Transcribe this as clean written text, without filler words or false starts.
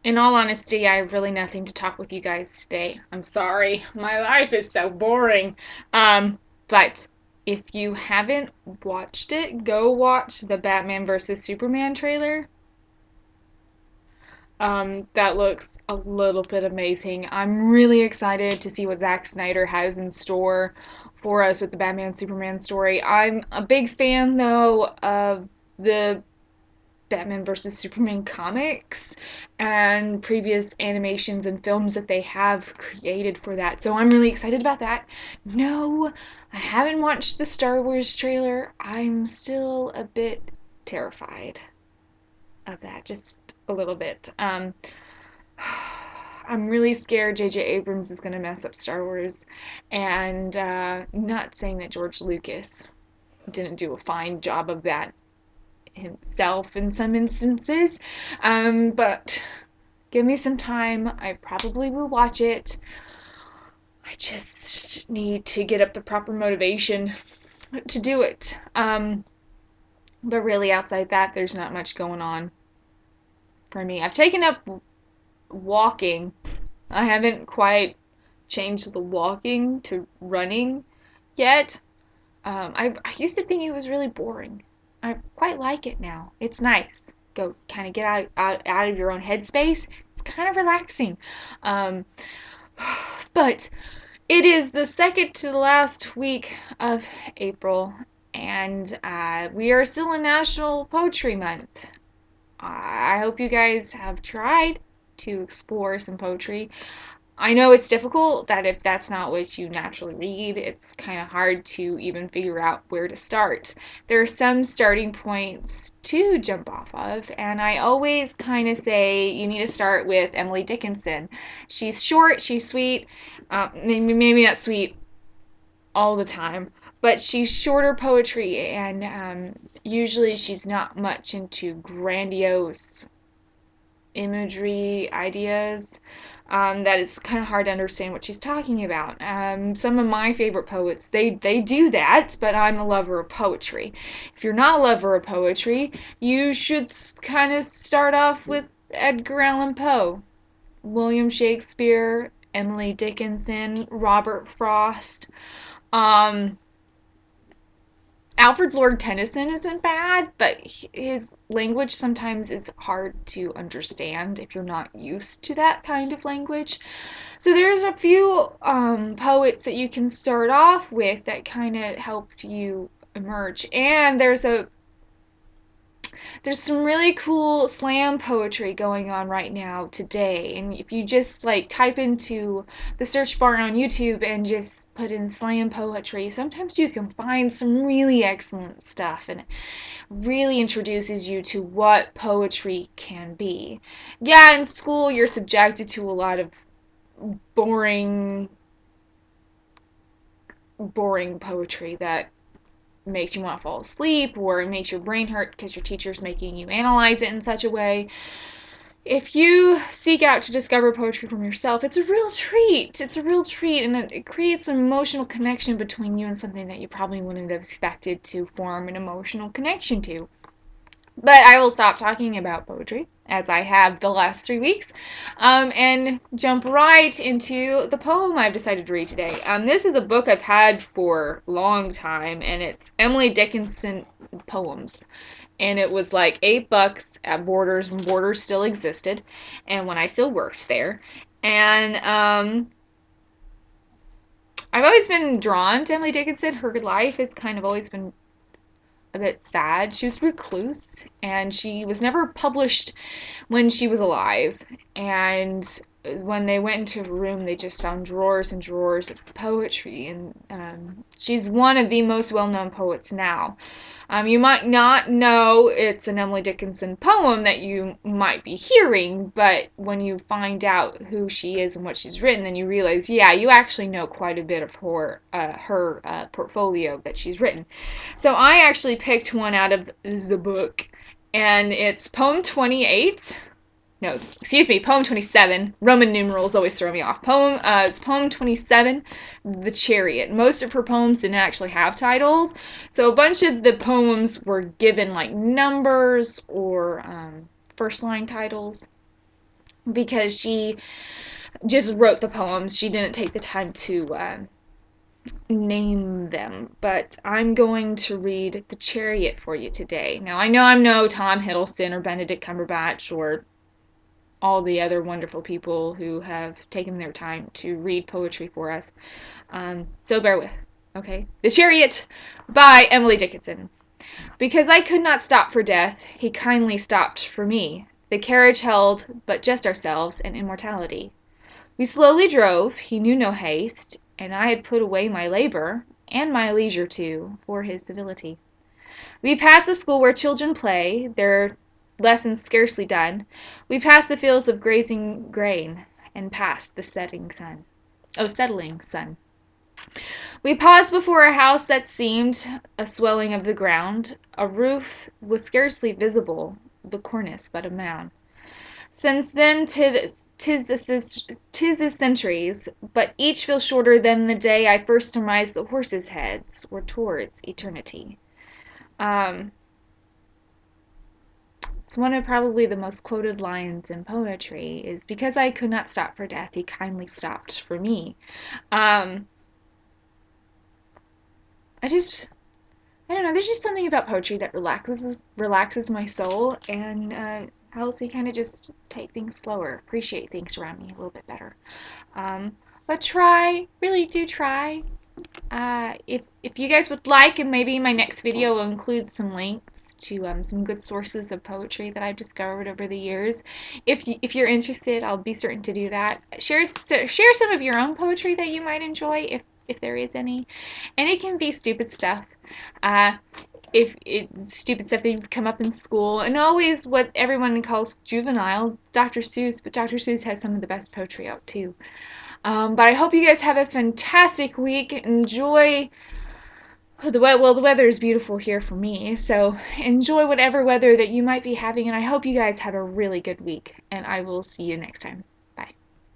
In all honesty, I have really nothing to talk with you guys today. I'm sorry. My life is so boring. But if you haven't watched it, go watch the Batman vs. Superman trailer. That looks a little bit amazing. I'm really excited to see what Zack Snyder has in store for us with the Batman Superman story. I'm a big fan, though, of the Batman vs. Superman comics and previous animations and films that they have created for that. So I'm really excited about that. No, I haven't watched the Star Wars trailer. I'm still a bit terrified of that, just a little bit. I'm really scared J.J. Abrams is going to mess up Star Wars, and not saying that George Lucas didn't do a fine job of that himself in some instances. But give me some time. I probably will watch it. I just need to get up the proper motivation to do it. But really, outside that, there's not much going on for me. I've taken up walking. I haven't quite changed the walking to running yet. I used to think it was really boring. I quite like it now. It's nice. Go kind of get out of your own headspace. It's kind of relaxing. Um, but it is the second to the last week of April, and we are still in National Poetry Month. I hope you guys have tried to explore some poetry. I know it's difficult that if that's not what you naturally read, it's kind of hard to even figure out where to start. There are some starting points to jump off of, and I always kind of say you need to start with Emily Dickinson. She's short, she's sweet, maybe not sweet all the time, but she's shorter poetry, and usually she's not much into grandiose imagery ideas. That it's kind of hard to understand what she's talking about. Some of my favorite poets, they do that, but I'm a lover of poetry. If you're not a lover of poetry, you should kind of start off with Edgar Allan Poe, William Shakespeare, Emily Dickinson, Robert Frost. Um, Alfred Lord Tennyson isn't bad, but his language sometimes is hard to understand if you're not used to that kind of language. So there's a few poets that you can start off with that kind of helped you emerge. And there's some really cool slam poetry going on right now today. And if you just like type into the search bar on YouTube and just put in slam poetry, sometimes you can find some really excellent stuff, and it really introduces you to what poetry can be. Yeah, in school you're subjected to a lot of boring boring poetry that makes you want to fall asleep, or it makes your brain hurt because your teacher's making you analyze it in such a way. If you seek out to discover poetry from yourself, it's a real treat. It's a real treat, and it creates an emotional connection between you and something that you probably wouldn't have expected to form an emotional connection to. But I will stop talking about poetry, as I have the last 3 weeks, and jump right into the poem I've decided to read today. This is a book I've had for a long time, and it's Emily Dickinson poems. And it was like $8 at Borders when Borders still existed, and when I still worked there. And I've always been drawn to Emily Dickinson. Her life has kind of always been a bit sad. She was a recluse, and she was never published when she was alive. And when they went into a room, they just found drawers and drawers of poetry. And she's one of the most well-known poets now. You might not know it's an Emily Dickinson poem that you might be hearing, but when you find out who she is and what she's written, then you realize, yeah, you actually know quite a bit of her portfolio that she's written. So I actually picked one out of the book, and it's poem 28. No, excuse me, poem 27. Roman numerals always throw me off. It's poem 27, The Chariot. Most of her poems didn't actually have titles, so a bunch of the poems were given like numbers or first line titles. because she just wrote the poems. She didn't take the time to name them, but I'm going to read The Chariot for you today. Now, I know I'm no Tom Hiddleston or Benedict Cumberbatch or all the other wonderful people who have taken their time to read poetry for us, so bear with, okay? The Chariot by Emily Dickinson. Because I could not stop for death, he kindly stopped for me. The carriage held but just ourselves and immortality. We slowly drove, he knew no haste, and I had put away my labor, and my leisure too, for his civility. We passed the school where children play, their lessons scarcely done. We passed the fields of grazing grain, and past the settling sun. We paused before a house that seemed a swelling of the ground. A roof was scarcely visible, the cornice but a mound. Since then 'tis a centuries, but each feels shorter than the day I first surmised the horses' heads were towards eternity. Um, it's one of probably the most quoted lines in poetry is because I could not stop for death, he kindly stopped for me. Um, I don't know, there's just something about poetry that relaxes my soul and helps me kind of just take things slower, appreciate things around me a little bit better. But try, really do try. If you guys would like, and maybe my next video will include some links to some good sources of poetry that I've discovered over the years. If you're interested, I'll be certain to do that. Share some of your own poetry that you might enjoy, if there is any, and it can be stupid stuff. Uh, if it's stupid stuff that you've come up in school, and always what everyone calls juvenile, Dr. Seuss, but Dr. Seuss has some of the best poetry out too. But I hope you guys have a fantastic week. Enjoy the weather is beautiful here for me, so enjoy whatever weather that you might be having, and I hope you guys have a really good week, and I will see you next time.